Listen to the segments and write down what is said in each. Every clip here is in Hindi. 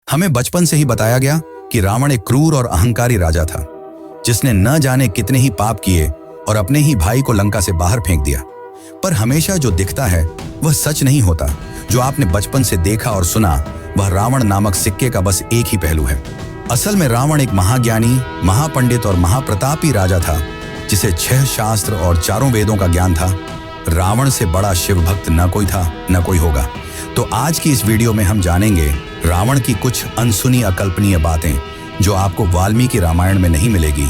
हमें बचपन से ही बताया गया कि रावण एक क्रूर और अहंकारी राजा था, जिसने न जाने कितने ही पाप किए और अपने ही भाई को लंका से बाहर फेंक दिया। पर हमेशा जो दिखता है वह सच नहीं होता। जो आपने बचपन से देखा और सुना वह रावण नामक सिक्के का बस एक ही पहलू है। असल में रावण एक महाज्ञानी, महापंडित और महाप्रतापी राजा था, जिसे 6 शास्त्र और 4 वेदों का ज्ञान था। रावण से बड़ा शिव भक्त न कोई था, न कोई होगा। तो आज की इस वीडियो में हम जानेंगे रावण की कुछ अनसुनी अकल्पनीय बातें जो आपको वाल्मीकि रामायण में नहीं मिलेगी।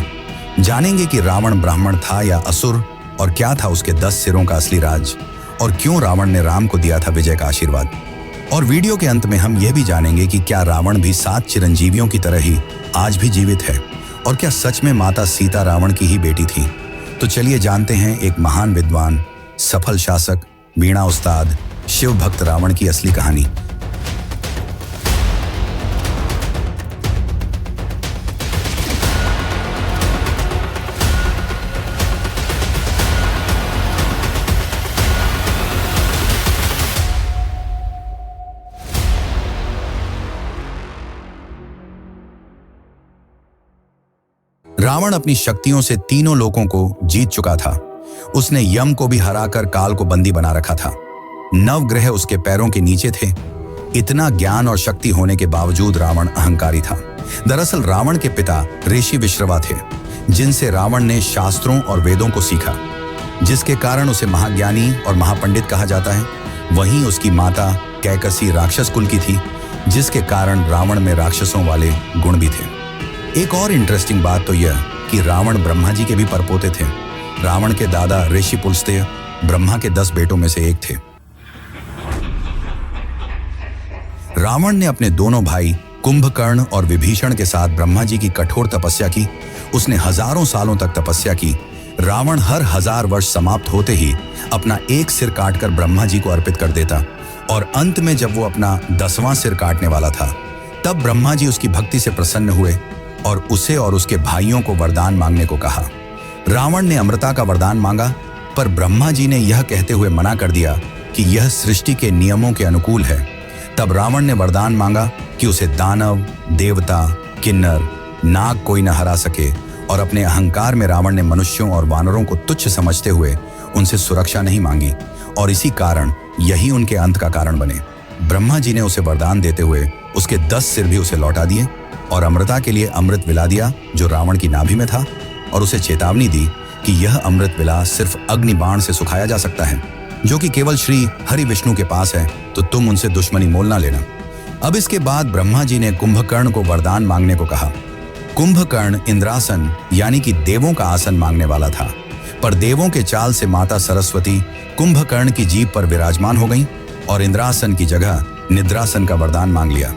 जानेंगे कि रावण ब्राह्मण था या असुर, और क्या था उसके 10 सिरों का असली राज, और क्यों रावण ने राम को दिया था विजय का आशीर्वाद। और वीडियो के अंत में हम यह भी जानेंगे कि क्या रावण भी 7 चिरंजीवियों की तरह ही आज भी जीवित है, और क्या सच में माता सीता रावण की ही बेटी थी। तो चलिए जानते हैं एक महान विद्वान, सफल शासक, वीणा उस्ताद, शिव भक्त रावण की असली कहानी। रावण अपनी शक्तियों से तीनों लोकों को जीत चुका था। उसने यम को भी हराकर काल को बंदी बना रखा था। 9 ग्रह उसके पैरों के नीचे थे। इतना ज्ञान और शक्ति होने के बावजूद रावण अहंकारी था। दरअसल रावण के पिता ऋषि विश्रवा थे, जिनसे रावण ने शास्त्रों और वेदों को सीखा, जिसके कारण उसे महाज्ञानी और महापंडित कहा जाता है। वहीं उसकी माता कैकसी राक्षस कुल की थी, जिसके कारण रावण में राक्षसों वाले गुण भी थे। एक और इंटरेस्टिंग बात तो यह कि रावण ब्रह्मा जी के भी परपोते थे। रावण के दादा ऋषि पुलस्त्य ब्रह्मा के 10 बेटों में से एक थे। रावण ने अपने दोनों भाई कुंभकर्ण और विभीषण के साथ ब्रह्मा जी की कठोर तपस्या की। उसने हजारों सालों तक तपस्या की। रावण हर 1000 वर्ष समाप्त होते ही अपना एक सिर काटकर ब्रह्मा जी को अर्पित कर देता, और अंत में जब वो अपना 10वां सिर काटने वाला था, तब ब्रह्मा जी उसकी भक्ति से प्रसन्न हुए और उसे और उसके भाइयों को वरदान मांगने को कहा। रावण ने अमृता का वरदान मांगा, पर ब्रह्मा जी ने यह कहते हुए मना कर दिया कि यह सृष्टि के नियमों के अनुकूल है। तब रावण ने वरदान मांगा कि उसे दानव, देवता, किन्नर, नाग कोई न हरा सके, और अपने अहंकार में रावण ने मनुष्यों और वानरों को तुच्छ समझते हुए उनसे सुरक्षा नहीं मांगी, और इसी कारण यही उनके अंत का कारण बने। ब्रह्मा जी ने उसे वरदान देते हुए उसके 10 सिर भी उसे लौटा दिए, और अमृता के लिए अमृत विला दिया जो रावण की नाभि में था, और उसे चेतावनी दी कि यह अमृत विला सिर्फ अग्नि बाण से सुखाया जा सकता है, जो कि केवल श्री हरि विष्णु के पास है, तो तुम उनसे दुश्मनी मोल ना लेना। अब इसके बाद ब्रह्मा जी ने कुंभकर्ण को वरदान मांगने को कहा। कुंभकर्ण इंद्रासन यानी कि देवों का आसन मांगने वाला था, पर देवों के चाल से माता सरस्वती कुंभकर्ण की जीभ पर विराजमान हो गई और इंद्रासन की जगह निद्रासन का वरदान मांग लिया।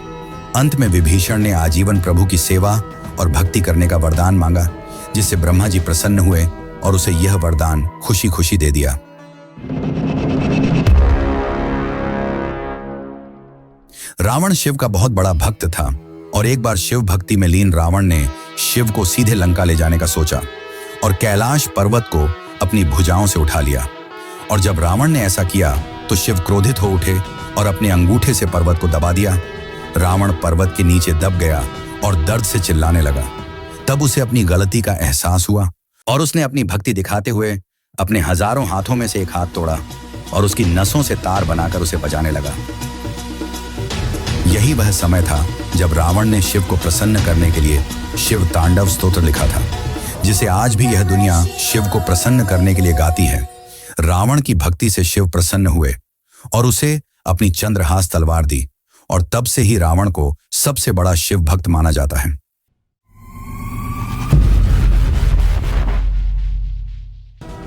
अंत में विभीषण ने आजीवन प्रभु की सेवा और भक्ति करने का वरदान मांगा, जिससे ब्रह्मा जी प्रसन्न हुए और उसे यह वरदान खुशी खुशी दे दिया। रावण शिव का बहुत बड़ा भक्त था, और एक बार शिव भक्ति में लीन रावण ने शिव को सीधे लंका ले जाने का सोचा और कैलाश पर्वत को अपनी भुजाओं से उठा लिया। और जब रावण ने ऐसा किया तो शिव क्रोधित हो उठे और अपने अंगूठे से पर्वत को दबा दिया। रावण पर्वत के नीचे दब गया और दर्द से चिल्लाने लगा। तब उसे अपनी गलती का एहसास हुआ, और उसने अपनी भक्ति दिखाते हुए अपने हजारों हाथों में से एक हाथ तोड़ा और उसकी नसों से तार बनाकर उसे बजाने लगा। यही वह समय था जब रावण ने शिव को प्रसन्न करने के लिए शिव तांडव स्तोत्र लिखा था, जिसे आज भी यह दुनिया शिव को प्रसन्न करने के लिए गाती है। रावण की भक्ति से शिव प्रसन्न हुए और उसे अपनी चंद्रहास तलवार दी, और तब से ही रावण को सबसे बड़ा शिव भक्त माना जाता है।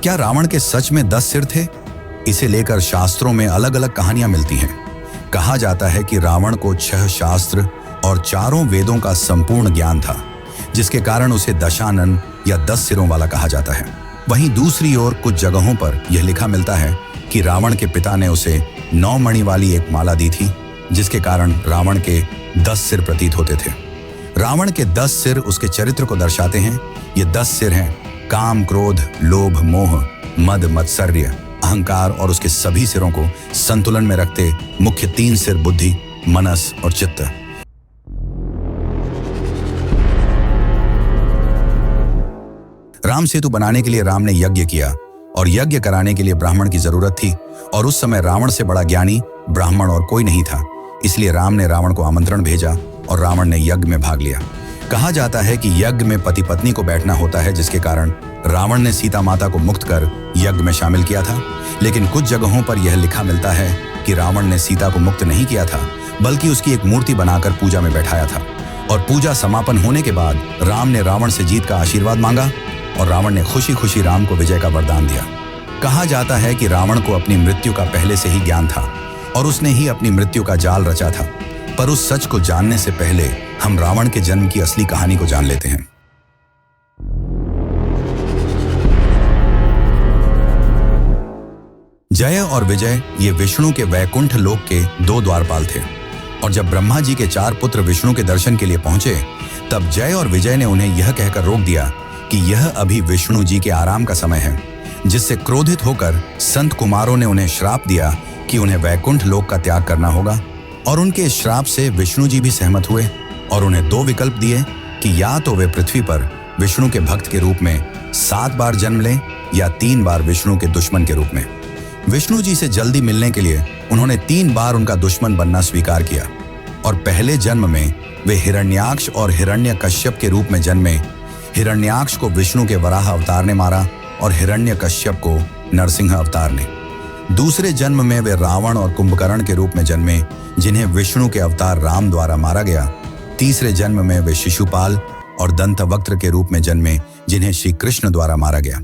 क्या रावण के सच में 10 सिर थे? इसे लेकर शास्त्रों में अलग अलग कहानियां मिलती हैं। कहा जाता है कि रावण को 6 शास्त्र और 4 वेदों का संपूर्ण ज्ञान था, जिसके कारण उसे दशानन या 10 सिरों वाला कहा जाता है। वहीं दूसरी ओर कुछ जगहों पर यह लिखा मिलता है कि रावण के पिता ने उसे 9 मणि वाली एक माला दी थी, जिसके कारण रावण के 10 सिर प्रतीत होते थे। रावण के 10 सिर उसके चरित्र को दर्शाते हैं। ये 10 सिर हैं काम, क्रोध, लोभ, मोह, मद, मत्सर्य, अहंकार, और उसके सभी सिरों को संतुलन में रखते मुख्य 3 सिर बुद्धि, मनस और चित्त। राम सेतु बनाने के लिए राम ने यज्ञ किया और यज्ञ कराने के लिए ब्राह्मण की जरूरत थी और उस समय रावण से बड़ा ज्ञानी ब्राह्मण और कोई नहीं था। इसलिए राम ने रावण को आमंत्रण भेजा और रावण ने यज्ञ में भाग लिया। कहा जाता है कि यज्ञ में पति पत्नी को बैठना होता है, जिसके कारण रावण ने सीता माता को मुक्त कर यज्ञ में शामिल किया था। लेकिन कुछ जगहों पर यह लिखा मिलता है कि रावण ने सीता को मुक्त नहीं किया था, बल्कि उसकी एक मूर्ति बनाकर पूजा में बैठाया था। और पूजा समापन होने के बाद राम ने रावण से जीत का आशीर्वाद मांगा और रावण ने खुशी खुशी राम को विजय का वरदान दिया। कहा जाता है कि रावण को अपनी मृत्यु का पहले से ही ज्ञान था और उसने ही अपनी मृत्यु का जाल रचा था। पर उस सच को जानने से पहले हम रावण के जन्म की असली कहानी को जान लेते हैं। जय और विजय ये विष्णु के वैकुंठ लोक के 2 द्वारपाल थे और जब ब्रह्मा जी के 4 पुत्र विष्णु के दर्शन के लिए पहुंचे, तब जय और विजय ने उन्हें यह कहकर रोक दिया कि यह अभी विष्णु जी के आराम का समय है, जिससे क्रोधित होकर संत कुमारों ने उन्हें श्राप दिया कि उन्हें वैकुंठ लोक का त्याग करना होगा। और उनके इस श्राप से विष्णु जी भी सहमत हुए और उन्हें 2 विकल्प दिए कि या तो वे पृथ्वी पर विष्णु के भक्त के रूप में 7 बार जन्म लें या 3 बार विष्णु के दुश्मन के रूप में। विष्णु जी से जल्दी मिलने के लिए उन्होंने 3 बार उनका दुश्मन बनना स्वीकार किया और पहले जन्म में वे हिरण्याक्ष और हिरण्यकश्यप के रूप में जन्मे। हिरण्याक्ष को विष्णु के वराह अवतार ने मारा और हिरण्यकश्यप को नरसिंह अवतार ने। दूसरे जन्म में वे रावण और कुंभकर्ण के रूप में जन्मे, जिन्हें विष्णु के अवतार राम द्वारा मारा गया। तीसरे जन्म में वे शिशुपाल और दंतवक्त्र के रूप में जन्मे, जिन्हें श्री कृष्ण द्वारा मारा गया।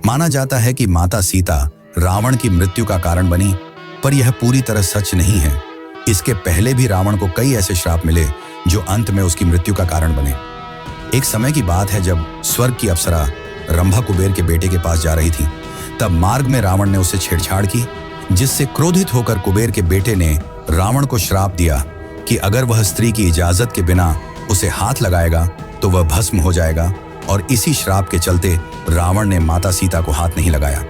माना जाता है कि माता सीता रावण की मृत्यु का कारण बनी, पर यह पूरी तरह सच नहीं है। इसके पहले भी रावण को कई ऐसे श्राप मिले जो अंत में उसकी मृत्यु का कारण बने। एक समय की बात है जब स्वर्ग की अप्सरा रंभा कुबेर के बेटे के पास जा रही थी, तब मार्ग में रावण ने उससे छेड़छाड़ की, जिससे क्रोधित होकर कुबेर के बेटे ने रावण को श्राप दिया कि अगर वह स्त्री की इजाजत के बिना उसे हाथ लगाएगा तो वह भस्म हो जाएगा। और इसी श्राप के चलते रावण ने माता सीता को हाथ नहीं लगाया।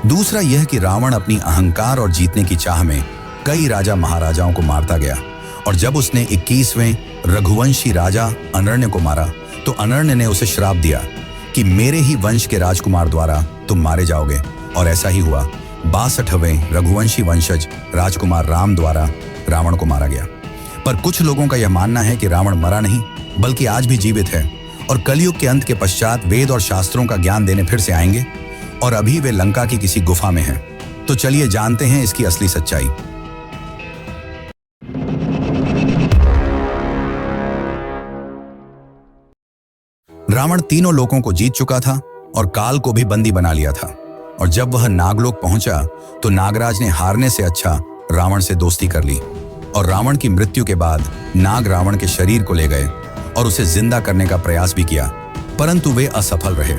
दूसरा यह कि रावण अपनी अहंकार और जीतने की चाह में कई राजा महाराजाओं को मारता गया और जब उसने 21वें रघुवंशी राजा अनर्ण्य को मारा तो अनर्ण्य ने उसे श्राप दिया कि मेरे ही वंश के राजकुमार द्वारा तुम मारे जाओगे। और ऐसा ही हुआ। 62वें रघुवंशी वंशज राजकुमार राम द्वारा रावण को मारा गया। पर कुछ लोगों का यह मानना है कि रावण मरा नहीं बल्कि आज भी जीवित है और कलयुग के अंत के पश्चात वेद और शास्त्रों का ज्ञान देने फिर से आएंगे और अभी वे लंका की किसी गुफा में हैं। तो चलिए जानते हैं इसकी असली सच्चाई। रावण तीनों लोकों को जीत चुका था और काल को भी बंदी बना लिया था। और जब वह नागलोक पहुंचा तो नागराज ने हारने से अच्छा रावण से दोस्ती कर ली और रावण की मृत्यु के बाद नाग रावण के शरीर को ले गए और उसे जिंदा करने का प्रयास भी किया, परंतु वे असफल रहे।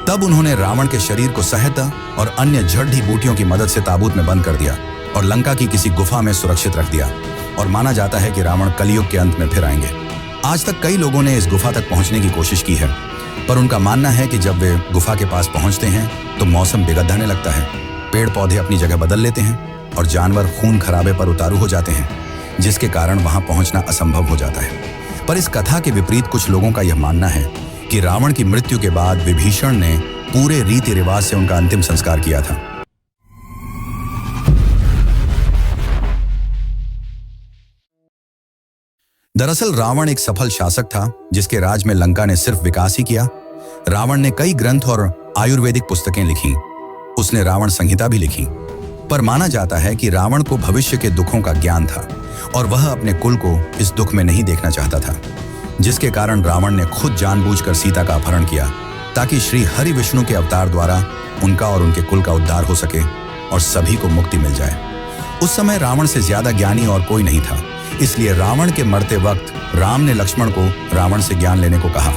तब उन्होंने रावण के शरीर को सहायता और अन्य जड़ी बूटियों की मदद से ताबूत में बंद कर दिया और लंका की किसी गुफा में सुरक्षित रख दिया। और माना जाता है कि रावण कलयुग के अंत में फिर आएंगे। आज तक कई लोगों ने इस गुफा तक पहुंचने की कोशिश की है, पर उनका मानना है कि जब वे गुफा के पास पहुंचते हैं तो मौसम बिगड़ने लगता है, पेड़ पौधे अपनी जगह बदल लेते हैं और जानवर खून खराबे पर उतारू हो जाते हैं, जिसके कारण वहां पहुंचना असंभव हो जाता है। पर इस कथा के विपरीत कुछ लोगों का यह मानना है कि रावण की मृत्यु के बाद विभीषण ने पूरे रीति रिवाज से उनका अंतिम संस्कार किया था। दरअसल रावण एक सफल शासक था जिसके राज में लंका ने सिर्फ विकास ही किया। रावण ने कई ग्रंथ और आयुर्वेदिक पुस्तकें लिखी, उसने रावण संहिता भी लिखी। पर माना जाता है कि रावण को भविष्य के दुखों का ज्ञान था और वह अपने कुल को इस दुख में नहीं देखना चाहता था, जिसके कारण रावण ने खुद जानबूझकर सीता का अपहरण किया ताकि श्री हरि विष्णु के अवतार द्वारा उनका और उनके कुल का उद्धार हो सके और सभी को मुक्ति मिल जाए। उस समय रावण से ज्यादा ज्ञानी और कोई नहीं था, इसलिए रावण के मरते वक्त राम ने लक्ष्मण को रावण से ज्ञान लेने को कहा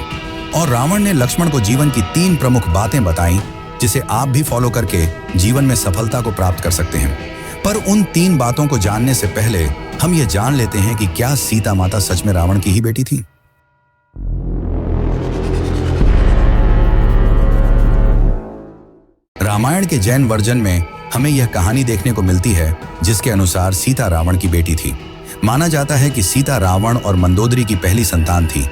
और रावण ने लक्ष्मण को जीवन की 3 प्रमुख बातें बताई जिसे आप भी फॉलो करके जीवन में सफलता को प्राप्त कर सकते हैं। पर उन 3 बातों को जानने से पहले हम ये जान लेते हैं कि क्या सीता माता सच में रावण की ही बेटी थी। रामायण के जैन वर्जन में हमें यह कहानी देखने को मिलती है जिसके अनुसार सीता रावण की बेटी थी। माना जाता है कि सीता रावण और मंदोदरी की पहली संतान थी,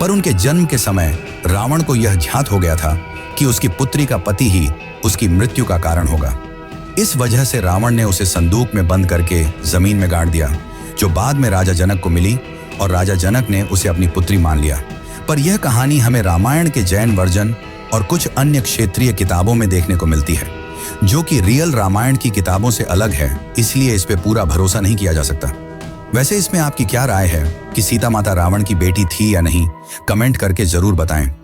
पर उनके जन्म के समय रावण को यह ज्ञात हो गया था कि उसकी पुत्री का पति ही उसकी मृत्यु का कारण होगा। इस वजह से रावण ने उसे संदूक में बंद करके जमीन में गाड़ दिया, जो बाद में राजा जनक को मिली और राजा जनक ने उसे अपनी पुत्री मान लिया। पर यह कहानी हमें रामायण के जैन वर्जन और कुछ अन्य क्षेत्रीय किताबों में देखने को मिलती है, जो कि रियल रामायण की किताबों से अलग है, इसलिए इस पे पूरा भरोसा नहीं किया जा सकता। वैसे इसमें आपकी क्या राय है कि सीता माता रावण की बेटी थी या नहीं? कमेंट करके जरूर बताएं।